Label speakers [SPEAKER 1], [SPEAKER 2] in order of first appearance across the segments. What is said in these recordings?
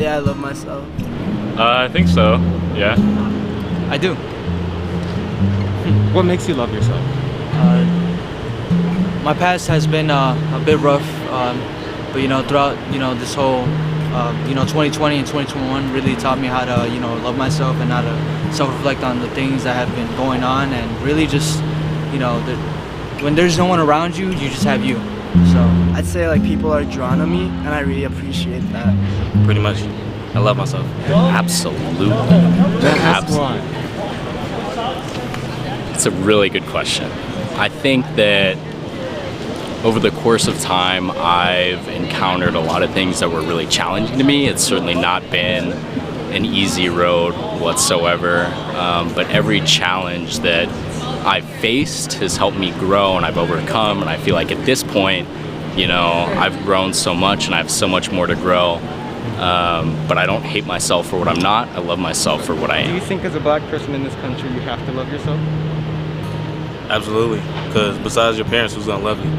[SPEAKER 1] Yeah, I love myself.
[SPEAKER 2] I think so, yeah.
[SPEAKER 3] I do.
[SPEAKER 4] What makes you love yourself?
[SPEAKER 3] My past has been a bit rough, but throughout this whole 2020 and 2021 really taught me how to love myself and how to self-reflect on the things that have been going on, and really just when there's no one around you, you just have you. So
[SPEAKER 1] I'd say like people are drawn to me, and I really appreciate that.
[SPEAKER 5] Pretty much. I love myself. Absolutely.
[SPEAKER 4] That's why.
[SPEAKER 5] It's a really good question. I think that over the course of time, I've encountered a lot of things that were really challenging to me. It's certainly not been an easy road whatsoever, but every challenge that I've faced has helped me grow, and I've overcome, and I feel like at this point, I've grown so much and I have so much more to grow. But I don't hate myself for what I'm not. I love myself for what I am.
[SPEAKER 4] Do you think as a black person in this country you have to love yourself?
[SPEAKER 6] Absolutely, because besides your parents, who's gonna love you?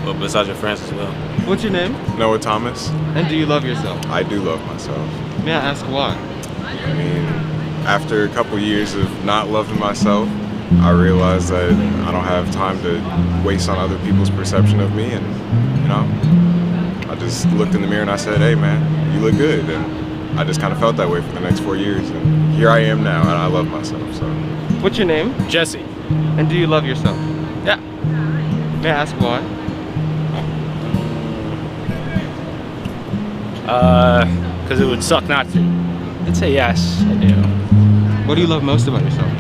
[SPEAKER 6] Well, besides your friends as well.
[SPEAKER 4] What's your name?
[SPEAKER 7] Noah Thomas.
[SPEAKER 4] And do you love yourself?
[SPEAKER 7] I do love myself.
[SPEAKER 4] May I ask why?
[SPEAKER 7] I mean, after a couple years of not loving myself, I realized that I don't have time to waste on other people's perception of me, and I just looked in the mirror and I said, hey man, you look good, and I just kind of felt that way for the next 4 years, and here I am now, and I love myself. So.
[SPEAKER 4] What's your name?
[SPEAKER 2] Jesse.
[SPEAKER 4] And do you love yourself?
[SPEAKER 2] Yeah.
[SPEAKER 4] May I ask why?
[SPEAKER 2] Because it would suck not to. I'd say yes, I do.
[SPEAKER 4] What do you love most about yourself?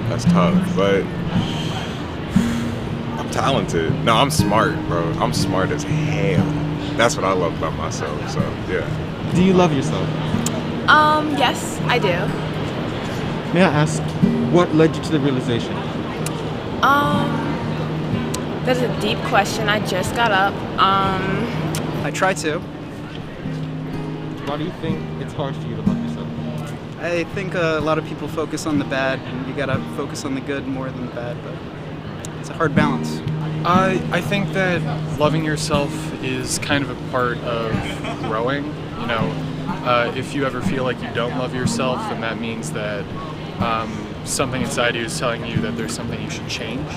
[SPEAKER 7] That's tough, but I'm talented. No, I'm smart, bro. I'm smart as hell. That's what I love about myself, so yeah.
[SPEAKER 4] Do you love yourself?
[SPEAKER 8] Yes, I do.
[SPEAKER 4] May I ask, what led you to the realization?
[SPEAKER 8] That's a deep question. I just got up.
[SPEAKER 1] I try to.
[SPEAKER 4] Why do you think it's hard for you to love yourself?
[SPEAKER 1] I think a lot of people focus on the bad, and you gotta focus on the good more than the bad, but it's a hard balance.
[SPEAKER 9] I think that loving yourself is kind of a part of growing. If you ever feel like you don't love yourself, then that means that something inside you is telling you that there's something you should change.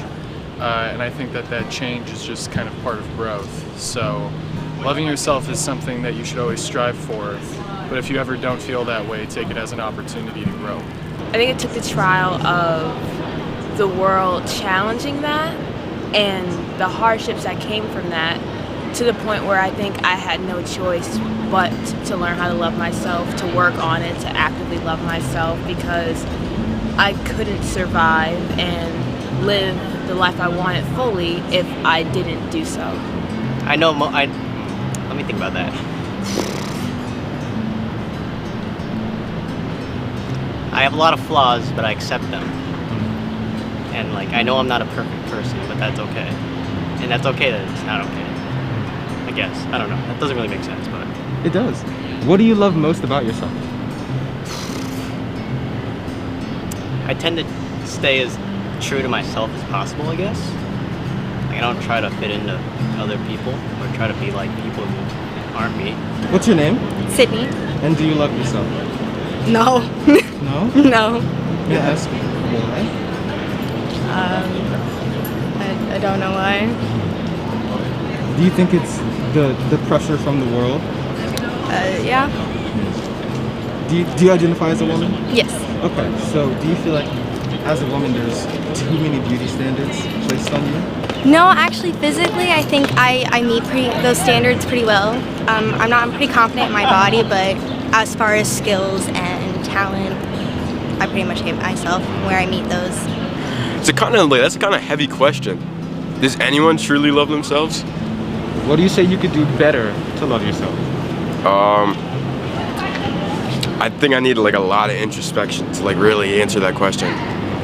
[SPEAKER 9] And I think that change is just kind of part of growth. So loving yourself is something that you should always strive for. But if you ever don't feel that way, take it as an opportunity to grow.
[SPEAKER 8] I think it took the trial of the world challenging that and the hardships that came from that to the point where I think I had no choice but to learn how to love myself, to work on it, to actively love myself, because I couldn't survive and live the life I wanted fully if I didn't do so.
[SPEAKER 10] I know, let me think about that. I have a lot of flaws, but I accept them. And I know I'm not a perfect person, but that's okay. And that's okay that it's not okay. I guess. I don't know. That doesn't really make sense, but...
[SPEAKER 4] It does. What do you love most about yourself?
[SPEAKER 10] I tend to stay as true to myself as possible, I guess. I don't try to fit into other people or try to be like people who aren't me.
[SPEAKER 4] What's your name?
[SPEAKER 8] Sydney?
[SPEAKER 4] And do you love yourself?
[SPEAKER 8] No.
[SPEAKER 4] No?
[SPEAKER 8] No.
[SPEAKER 4] May I ask why?
[SPEAKER 8] I don't know why.
[SPEAKER 4] Do you think it's the pressure from the world?
[SPEAKER 8] Yeah.
[SPEAKER 4] Do you identify as a woman?
[SPEAKER 8] Yes.
[SPEAKER 4] Okay, so do you feel like as a woman there's too many beauty standards placed on you?
[SPEAKER 11] No, actually physically I think I meet those standards pretty well. I'm pretty confident in my body, but as far as skills and talent, I pretty much hate myself where I meet those.
[SPEAKER 12] That's a kind of heavy question. Does anyone truly love themselves?
[SPEAKER 4] What do you say you could do better to love yourself?
[SPEAKER 12] I think I need a lot of introspection to really answer that question.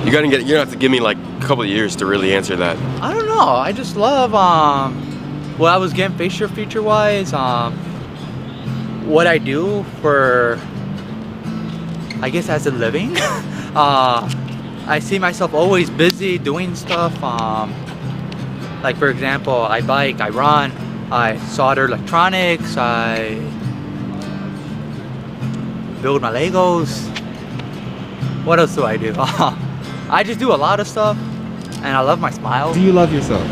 [SPEAKER 12] You're gonna have to give me a couple of years to really answer that.
[SPEAKER 3] I don't know. I just love what I was getting feature wise. What I do for, I guess, as a living. I see myself always busy doing stuff. Like for example, I bike, I run, I solder electronics, I
[SPEAKER 13] build my Legos. What else do I do? I just do a lot of stuff, and I love my smile.
[SPEAKER 4] Do you love yourself?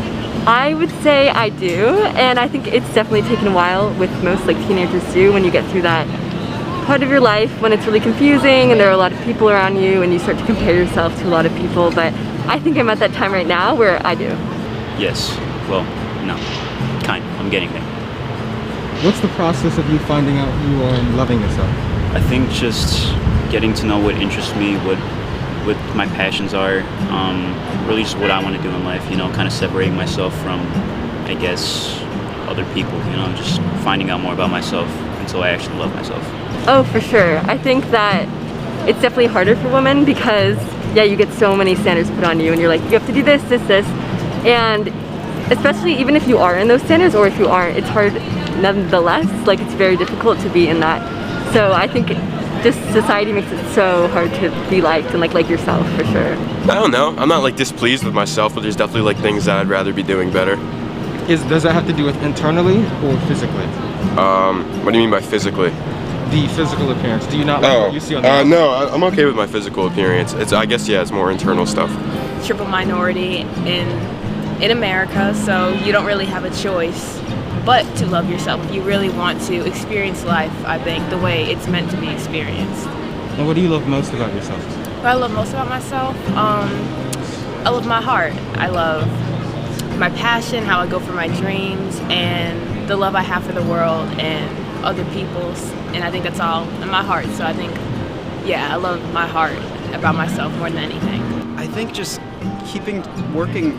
[SPEAKER 14] I would say I do, and I think it's definitely taken a while, with most like teenagers do, when you get through that part of your life when it's really confusing and there are a lot of people around you and you start to compare yourself to a lot of people. But I think I'm at that time right now where I do.
[SPEAKER 15] Yes. Well, no. Kind of. I'm getting there.
[SPEAKER 4] What's the process of you finding out who you are and loving yourself?
[SPEAKER 15] I think just getting to know what interests me, what my passions are, really just what I want to do in life, you know, kind of separating myself from, I guess, other people, you know, just finding out more about myself until I actually love myself.
[SPEAKER 14] Oh, for sure. I think that it's definitely harder for women because, yeah, you get so many standards put on you and you're like, you have to do this, this, this. And especially even if you are in those standards or if you aren't, it's hard nonetheless. Like, it's very difficult to be in that. So I think just society makes it so hard to be liked and like yourself, for sure.
[SPEAKER 12] I don't know. I'm not like displeased with myself, but there's definitely like things that I'd rather be doing better.
[SPEAKER 4] Does that have to do with internally or physically?
[SPEAKER 12] What do you mean by physically?
[SPEAKER 4] The physical appearance. Do you not like what you see on the outside?
[SPEAKER 12] No, I'm okay with my physical appearance. I guess, yeah, it's more internal stuff.
[SPEAKER 8] Triple minority in America, so you don't really have a choice but to love yourself if you really want to experience life, I think, the way it's meant to be experienced.
[SPEAKER 4] And what do you love most about yourself?
[SPEAKER 8] What I love most about myself? I love my heart. I love my passion, how I go for my dreams, and the love I have for the world and other people's. And I think that's all in my heart. So I think, yeah, I love my heart about myself more than anything.
[SPEAKER 1] I think just working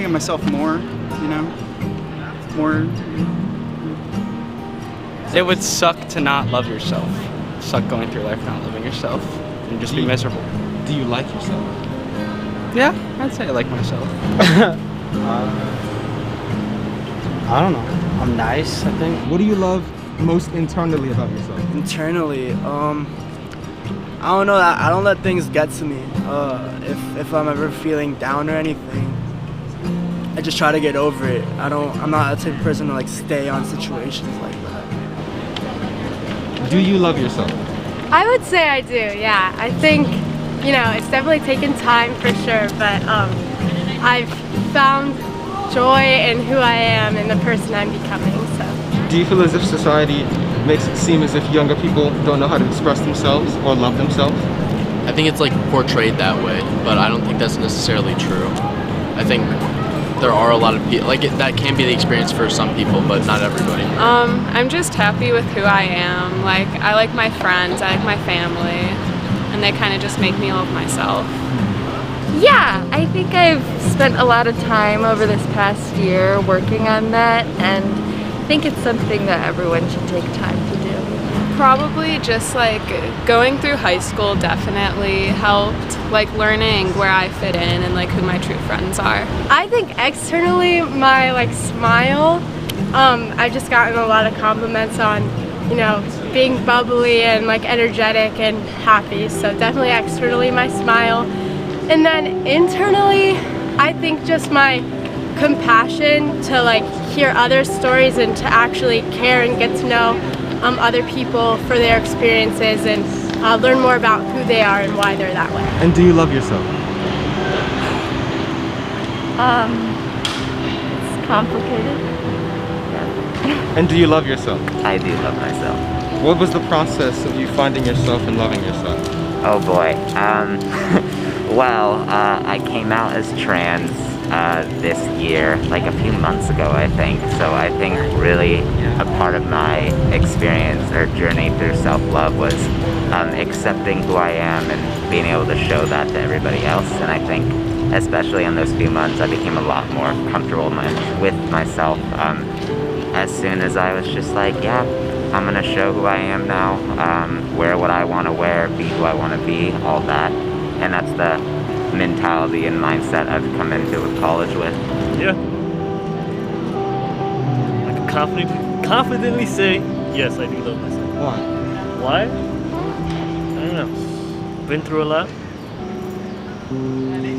[SPEAKER 1] on myself more, you know, more.
[SPEAKER 2] It would suck to not love yourself. Suck going through life not loving yourself and just be miserable.
[SPEAKER 4] Do you like yourself?
[SPEAKER 2] Yeah, I'd say I like myself.
[SPEAKER 16] I don't know. I'm nice, I think.
[SPEAKER 4] What do you love most internally about yourself?
[SPEAKER 16] Internally, I don't know. I don't let things get to me. If I'm ever feeling down or anything, I just try to get over it. I'm not a type of person to like stay on situations like that.
[SPEAKER 4] Do you love yourself?
[SPEAKER 17] I would say I do, yeah. I think, you know, it's definitely taken time for sure, but I've found joy in who I am and the person I'm becoming, so.
[SPEAKER 4] Do you feel as if society makes it seem as if younger people don't know how to express themselves or love themselves?
[SPEAKER 18] I think it's like portrayed that way, but I don't think that's necessarily true. I think there are a lot of people, like that can be the experience for some people, but not everybody.
[SPEAKER 19] I'm just happy with who I am. Like, I like my friends, I like my family, and they kind of just make me love myself.
[SPEAKER 14] Yeah, I think I've spent a lot of time over this past year working on that, and I think it's something that everyone should take time to do.
[SPEAKER 19] Probably just like going through high school definitely helped, like learning where I fit in and like who my true friends are.
[SPEAKER 17] I think externally, my like smile, I've just gotten a lot of compliments on, you know, being bubbly and like energetic and happy. So definitely externally my smile. And then internally, I think just my compassion to like hear other stories and to actually care and get to know other people for their experiences and learn more about who they are and why they're that way.
[SPEAKER 4] And do you love yourself?
[SPEAKER 14] It's complicated. Yeah.
[SPEAKER 4] And do you love yourself?
[SPEAKER 20] I do love myself.
[SPEAKER 4] What was the process of you finding yourself and loving yourself?
[SPEAKER 20] Oh boy. Well, I came out as trans this year, like a few months ago, I think. So I think really a part of my experience or journey through self-love was accepting who I am and being able to show that to everybody else. And I think especially in those few months I became a lot more comfortable with myself as soon as I was just like, yeah, I'm gonna show who I am now, wear what I want to wear, be who I want to be, all that. And that's the mentality and mindset I've come into college with.
[SPEAKER 21] Yeah. I can confidently say, yes, I do love myself.
[SPEAKER 4] Why?
[SPEAKER 21] Why? I don't know. Been through a lot.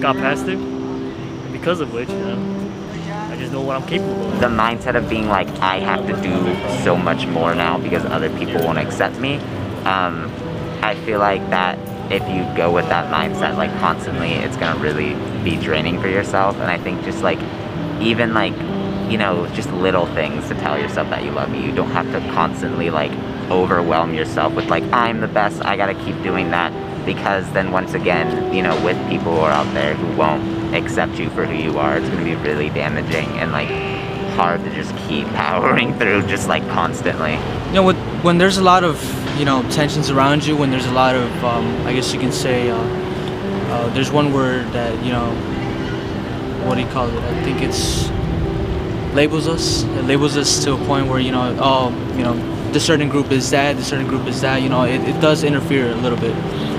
[SPEAKER 21] Got past it. And because of which, I just know what I'm capable of.
[SPEAKER 20] The mindset of being like, I have to do so much more now because other people won't accept me. I feel like that if you go with that mindset like constantly, it's gonna really be draining for yourself. And I think just like, even like, you know, just little things to tell yourself that you love you. You don't have to constantly like overwhelm yourself with like, I'm the best, I gotta keep doing that. Because then once again, you know, with people who are out there who won't accept you for who you are, it's gonna be really damaging and like hard to just keep powering through just like constantly.
[SPEAKER 3] You know, when there's a lot of, you know, tensions around you, when there's a lot of, I guess you can say, there's one word that, you know, what do you call it? I think it's labels us. It labels us to a point where, you know, oh, you know, this certain group is that, this certain group is that, you know, it does interfere a little bit.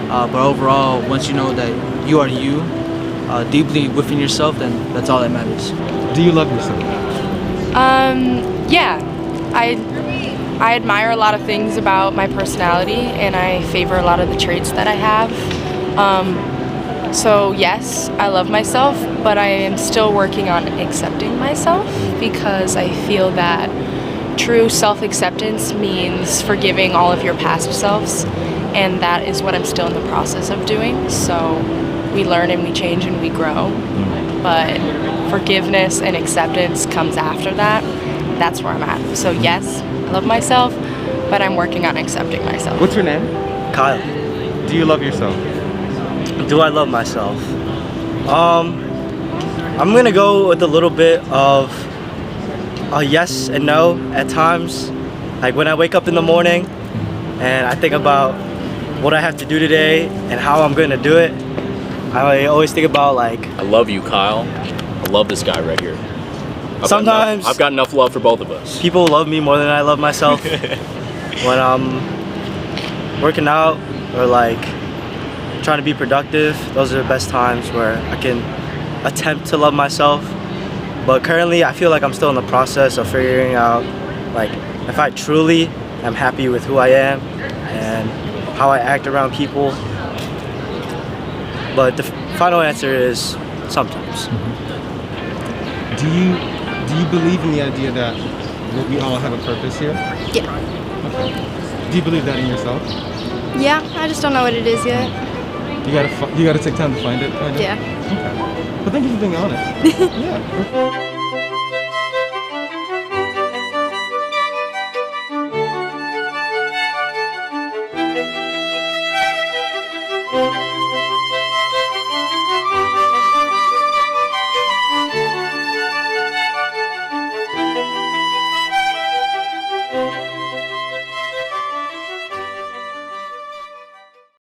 [SPEAKER 3] But overall, once you know that you are you, deeply within yourself, then that's all that matters.
[SPEAKER 4] Do you love yourself?
[SPEAKER 5] Yeah. I admire a lot of things about my personality, and I favor a lot of the traits that I have. So yes, I love myself, but I am still working on accepting myself, because I feel that true self-acceptance means forgiving all of your past selves, and that is what I'm still in the process of doing. So we learn and we change and we grow, but forgiveness and acceptance comes after that. That's where I'm at. So yes, I love myself, but I'm working on accepting myself.
[SPEAKER 4] What's your name?
[SPEAKER 22] Kyle.
[SPEAKER 4] Do you love yourself?
[SPEAKER 22] Do I love myself? I'm gonna go with a little bit of a yes and no at times. Like when I wake up in the morning and I think about what I have to do today and how I'm gonna do it, I always think about like,
[SPEAKER 23] I love you, Kyle. I love this guy right here.
[SPEAKER 22] Sometimes
[SPEAKER 23] I've got enough love for both of us.
[SPEAKER 22] People love me more than I love myself. When I'm working out or like trying to be productive, those are the best times where I can attempt to love myself. But currently I feel like I'm still in the process of figuring out like if I truly am happy with who I am and how I act around people. But the final answer is sometimes.
[SPEAKER 4] Do you believe in the idea that we all have a purpose here?
[SPEAKER 11] Yeah.
[SPEAKER 4] Okay. Do you believe that in yourself?
[SPEAKER 11] Yeah, I just don't know what it is yet.
[SPEAKER 4] You gotta take time to find it.
[SPEAKER 11] Yeah.
[SPEAKER 4] Okay. But thank you for being honest. Yeah.